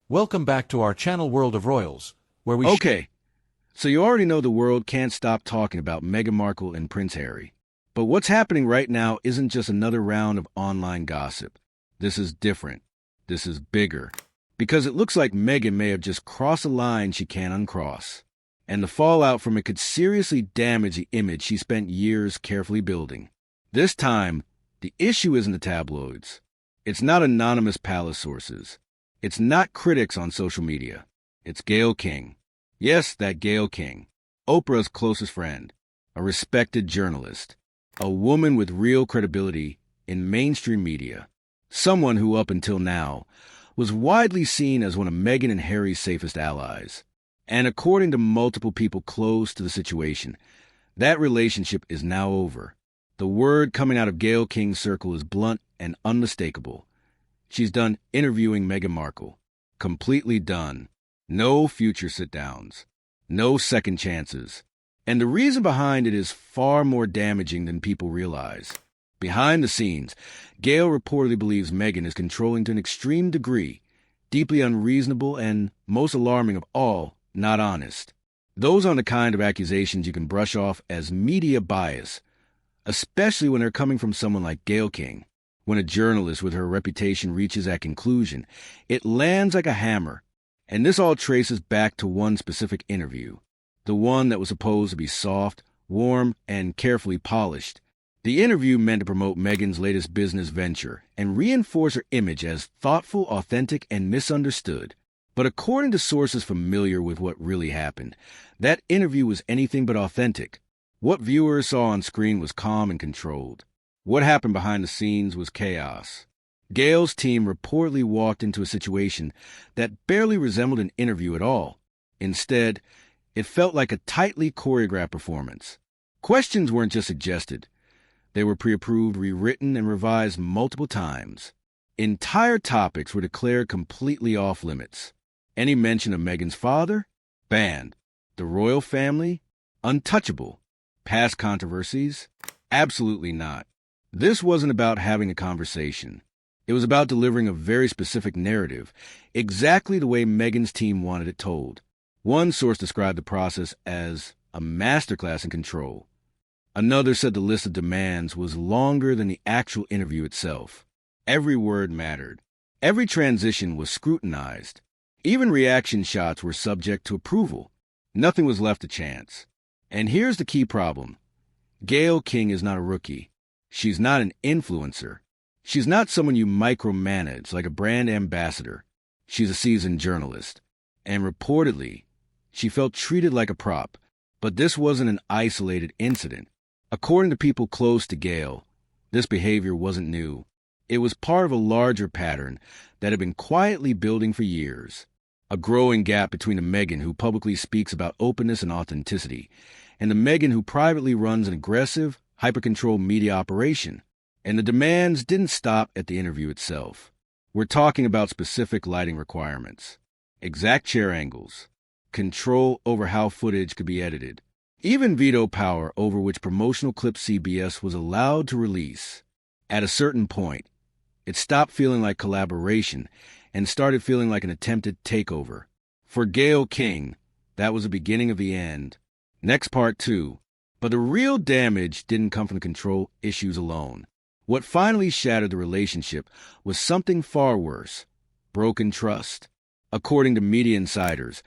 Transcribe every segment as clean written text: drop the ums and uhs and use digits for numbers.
Welcome back to our channel World of Royals, where we Okay, so you already know the world can't stop talking about Meghan Markle and Prince Harry. But what's happening right now isn't just another round of online gossip. This is different. This is bigger. Because it looks like Meghan may have just crossed a line she can't uncross. And the fallout from it could seriously damage the image she spent years carefully building. This time, the issue isn't the tabloids. It's not anonymous palace sources. It's not critics on social media. It's Gayle King. Yes, that Gayle King. Oprah's closest friend. A respected journalist. A woman with real credibility in mainstream media. Someone who, up until now, was widely seen as one of Meghan and Harry's safest allies. And according to multiple people close to the situation, that relationship is now over. The word coming out of Gayle King's circle is blunt and unmistakable. She's done interviewing Meghan Markle. Completely done. No future sit-downs. No second chances. And the reason behind it is far more damaging than people realize. Behind the scenes, Gayle reportedly believes Meghan is controlling to an extreme degree, deeply unreasonable and, most alarming of all, not honest. Those aren't the kind of accusations you can brush off as media bias, especially when they're coming from someone like Gayle King. When a journalist with her reputation reaches that conclusion, it lands like a hammer. And this all traces back to one specific interview. The one that was supposed to be soft, warm, and carefully polished. The interview meant to promote Meghan's latest business venture and reinforce her image as thoughtful, authentic, and misunderstood. But according to sources familiar with what really happened, that interview was anything but authentic. What viewers saw on screen was calm and controlled. What happened behind the scenes was chaos. Gayle's team reportedly walked into a situation that barely resembled an interview at all. Instead, it felt like a tightly choreographed performance. Questions weren't just suggested. They were pre-approved, rewritten, and revised multiple times. Entire topics were declared completely off-limits. Any mention of Meghan's father? Banned. The royal family? Untouchable. Past controversies? Absolutely not. This wasn't about having a conversation. It was about delivering a very specific narrative, exactly the way Meghan's team wanted it told. One source described the process as a masterclass in control. Another said the list of demands was longer than the actual interview itself. Every word mattered. Every transition was scrutinized. Even reaction shots were subject to approval. Nothing was left to chance. And here's the key problem. Gayle King is not a rookie. She's not an influencer. She's not someone you micromanage like a brand ambassador. She's a seasoned journalist. And reportedly, she felt treated like a prop. But this wasn't an isolated incident. According to people close to Gayle, this behavior wasn't new. It was part of a larger pattern that had been quietly building for years. A growing gap between the Meghan who publicly speaks about openness and authenticity, and the Meghan who privately runs an aggressive, hyper-controlled media operation. And the demands didn't stop at the interview itself. We're talking about specific lighting requirements, exact chair angles, control over how footage could be edited, even veto power over which promotional clips CBS was allowed to release. At a certain point, it stopped feeling like collaboration and started feeling like an attempted takeover. For Gayle King, that was the beginning of the end. Next part 2. But the real damage didn't come from the control issues alone. What finally shattered the relationship was something far worse: broken trust. According to media insiders,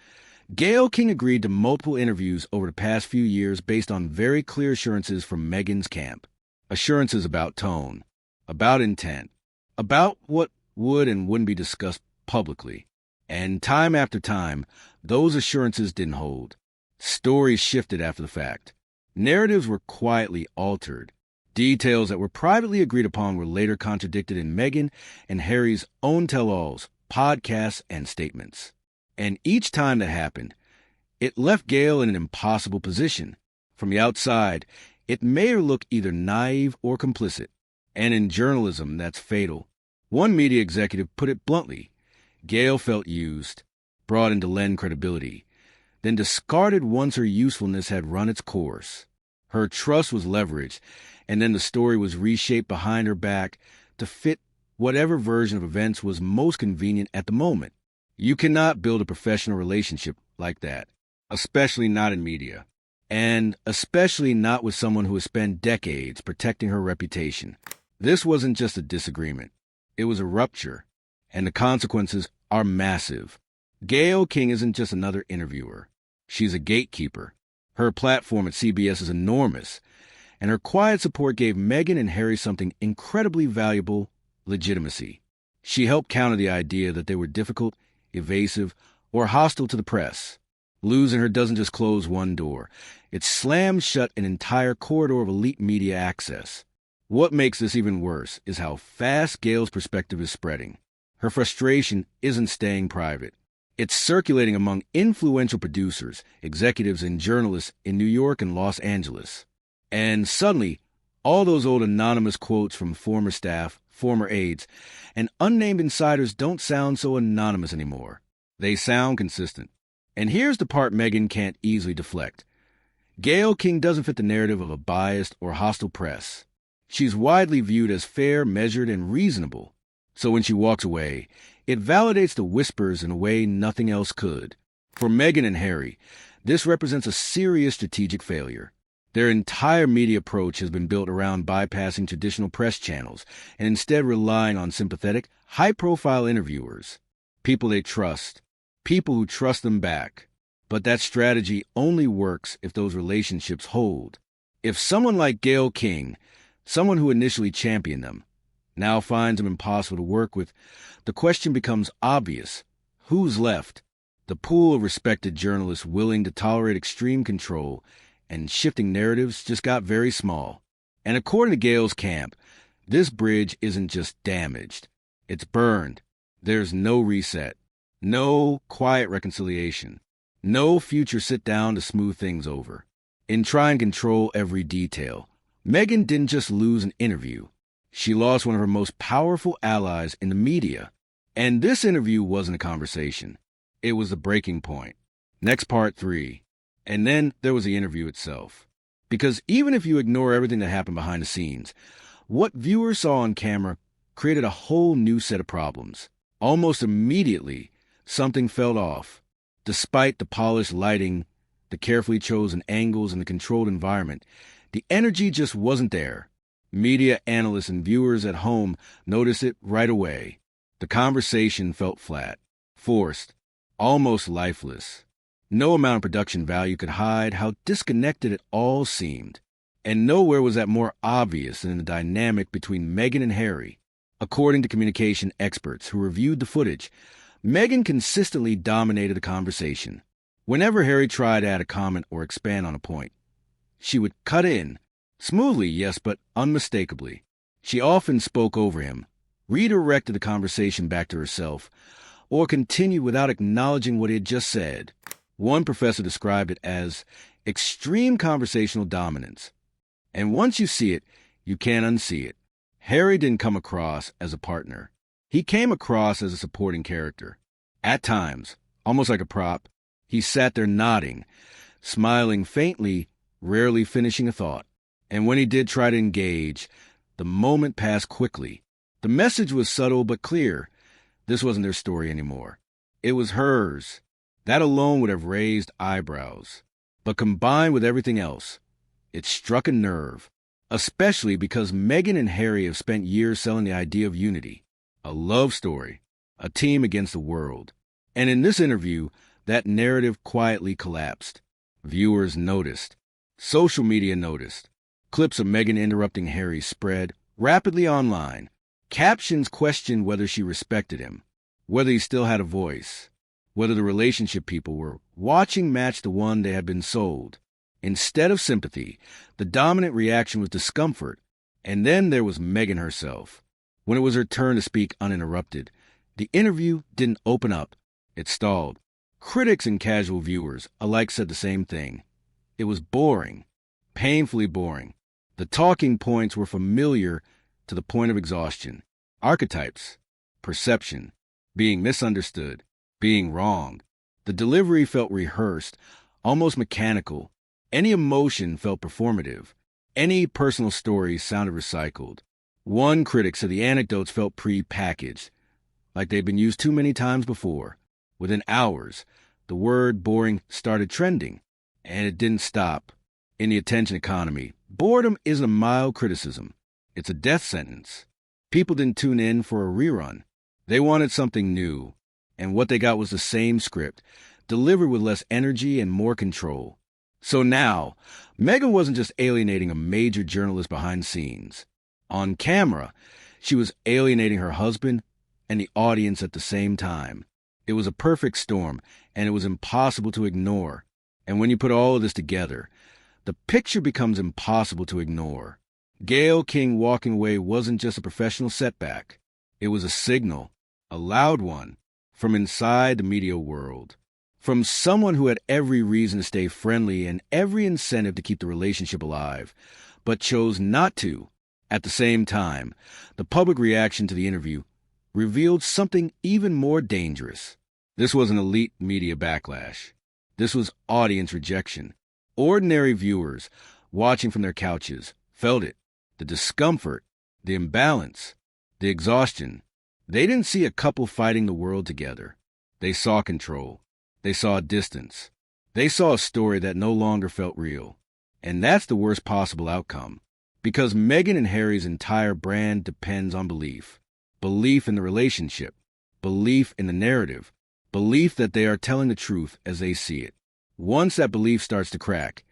Gayle King agreed to multiple interviews over the past few years based on very clear assurances from Meghan's camp. Assurances about tone, about intent, about what would and wouldn't be discussed publicly. And time after time, those assurances didn't hold. Stories shifted after the fact. Narratives were quietly altered. Details that were privately agreed upon were later contradicted in Meghan and Harry's own tell-alls, podcasts, and statements. And each time that happened, it left Gayle in an impossible position. From the outside, it made her look either naive or complicit. And in journalism, that's fatal. One media executive put it bluntly: Gayle felt used, brought in to lend credibility, then discarded once her usefulness had run its course. Her trust was leveraged, and then the story was reshaped behind her back to fit whatever version of events was most convenient at the moment. You cannot build a professional relationship like that, especially not in media. And especially not with someone who has spent decades protecting her reputation. This wasn't just a disagreement. It was a rupture, and the consequences are massive. Gayle King isn't just another interviewer. She's a gatekeeper. Her platform at CBS is enormous, and her quiet support gave Meghan and Harry something incredibly valuable: legitimacy. She helped counter the idea that they were difficult, evasive, or hostile to the press. Losing her doesn't just close one door. It slams shut an entire corridor of elite media access. What makes this even worse is how fast Gayle's perspective is spreading. Her frustration isn't staying private. It's circulating among influential producers, executives, and journalists in New York and Los Angeles. And suddenly, all those old anonymous quotes from former staff, former aides, and unnamed insiders don't sound so anonymous anymore. They sound consistent. And here's the part Meghan can't easily deflect. Gayle King doesn't fit the narrative of a biased or hostile press. She's widely viewed as fair, measured, and reasonable. So when she walks away, it validates the whispers in a way nothing else could. For Meghan and Harry, this represents a serious strategic failure. Their entire media approach has been built around bypassing traditional press channels and instead relying on sympathetic, high-profile interviewers, people they trust, people who trust them back. But that strategy only works if those relationships hold. If someone like Gayle King, someone who initially championed them, now finds them impossible to work with, the question becomes obvious. Who's left? The pool of respected journalists willing to tolerate extreme control and shifting narratives just got very small. And according to Gayle's camp, this bridge isn't just damaged. It's burned. There's no reset. No quiet reconciliation. No future sit-down to smooth things over. In trying to control every detail, Meghan didn't just lose an interview. She lost one of her most powerful allies in the media. And this interview wasn't a conversation. It was the breaking point. Next part 3. And then there was the interview itself. Because even if you ignore everything that happened behind the scenes, what viewers saw on camera created a whole new set of problems. Almost immediately, something fell off. Despite the polished lighting, the carefully chosen angles, and the controlled environment, the energy just wasn't there. Media analysts and viewers at home noticed it right away. The conversation felt flat, forced, almost lifeless. No amount of production value could hide how disconnected it all seemed. And nowhere was that more obvious than the dynamic between Meghan and Harry. According to communication experts who reviewed the footage, Meghan consistently dominated the conversation. Whenever Harry tried to add a comment or expand on a point, she would cut in. Smoothly, yes, but unmistakably. She often spoke over him, redirected the conversation back to herself, or continued without acknowledging what he had just said. One professor described it as extreme conversational dominance. And once you see it, you can't unsee it. Harry didn't come across as a partner. He came across as a supporting character. At times, almost like a prop, he sat there nodding, smiling faintly, rarely finishing a thought. And when he did try to engage, the moment passed quickly. The message was subtle but clear. This wasn't their story anymore. It was hers. That alone would have raised eyebrows. But combined with everything else, it struck a nerve, especially because Meghan and Harry have spent years selling the idea of unity, a love story, a team against the world. And in this interview, that narrative quietly collapsed. Viewers noticed. Social media noticed. Clips of Meghan interrupting Harry spread rapidly online. Captions questioned whether she respected him, whether he still had a voice, whether the relationship people were watching matched the one they had been sold. Instead of sympathy, the dominant reaction was discomfort. And then there was Meghan herself. When it was her turn to speak uninterrupted, the interview didn't open up. It stalled. Critics and casual viewers alike said the same thing. It was boring, painfully boring. The talking points were familiar to the point of exhaustion. Archetypes, perception, being misunderstood, being wrong. The delivery felt rehearsed, almost mechanical. Any emotion felt performative. Any personal story sounded recycled. One critic said the anecdotes felt pre-packaged, like they'd been used too many times before. Within hours, the word boring started trending, and it didn't stop. In the attention economy, boredom isn't a mild criticism. It's a death sentence. People didn't tune in for a rerun. They wanted something new, and what they got was the same script, delivered with less energy and more control. So now, Meghan wasn't just alienating a major journalist behind scenes. On camera, she was alienating her husband and the audience at the same time. It was a perfect storm, and it was impossible to ignore. And when you put all of this together, the picture becomes impossible to ignore. Gayle King walking away wasn't just a professional setback. It was a signal, a loud one, from inside the media world. From someone who had every reason to stay friendly and every incentive to keep the relationship alive, but chose not to. At the same time, the public reaction to the interview revealed something even more dangerous. This was an elite media backlash. This was audience rejection. Ordinary viewers, watching from their couches, felt it. The discomfort, the imbalance, the exhaustion. They didn't see a couple fighting the world together. They saw control. They saw distance. They saw a story that no longer felt real. And that's the worst possible outcome. Because Meghan and Harry's entire brand depends on belief. Belief in the relationship. Belief in the narrative. Belief that they are telling the truth as they see it. Once that belief starts to crack,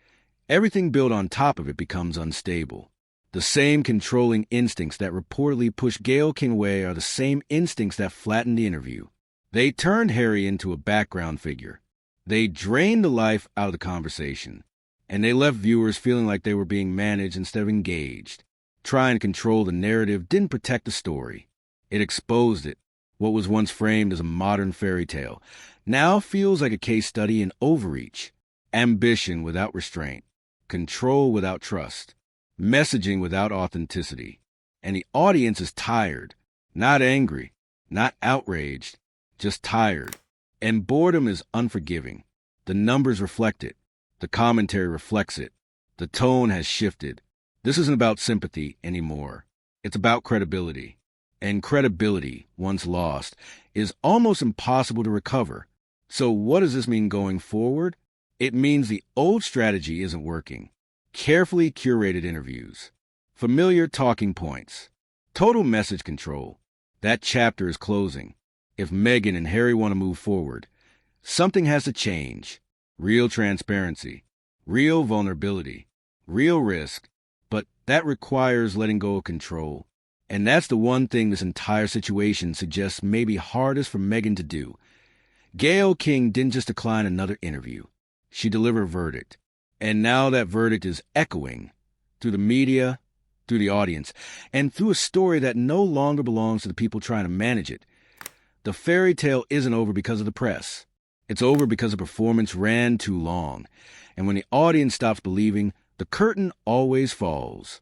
everything built on top of it becomes unstable. The same controlling instincts that reportedly pushed Gayle King away are the same instincts that flattened the interview. They turned Harry into a background figure. They drained the life out of the conversation. And they left viewers feeling like they were being managed instead of engaged. Trying to control the narrative didn't protect the story. It exposed it. What was once framed as a modern fairy tale now feels like a case study in overreach, ambition without restraint, control without trust, messaging without authenticity. And the audience is tired, not angry, not outraged, just tired. And boredom is unforgiving. The numbers reflect it. The commentary reflects it. The tone has shifted. This isn't about sympathy anymore. It's about credibility. And credibility, once lost, is almost impossible to recover. So what does this mean going forward? It means the old strategy isn't working. Carefully curated interviews. Familiar talking points. Total message control. That chapter is closing. If Meghan and Harry want to move forward, something has to change. Real transparency. Real vulnerability. Real risk. But that requires letting go of control. And that's the one thing this entire situation suggests may be hardest for Meghan to do. Gayle King didn't just decline another interview. She delivered a verdict. And now that verdict is echoing through the media, through the audience, and through a story that no longer belongs to the people trying to manage it. The fairy tale isn't over because of the press. It's over because the performance ran too long. And when the audience stops believing, the curtain always falls.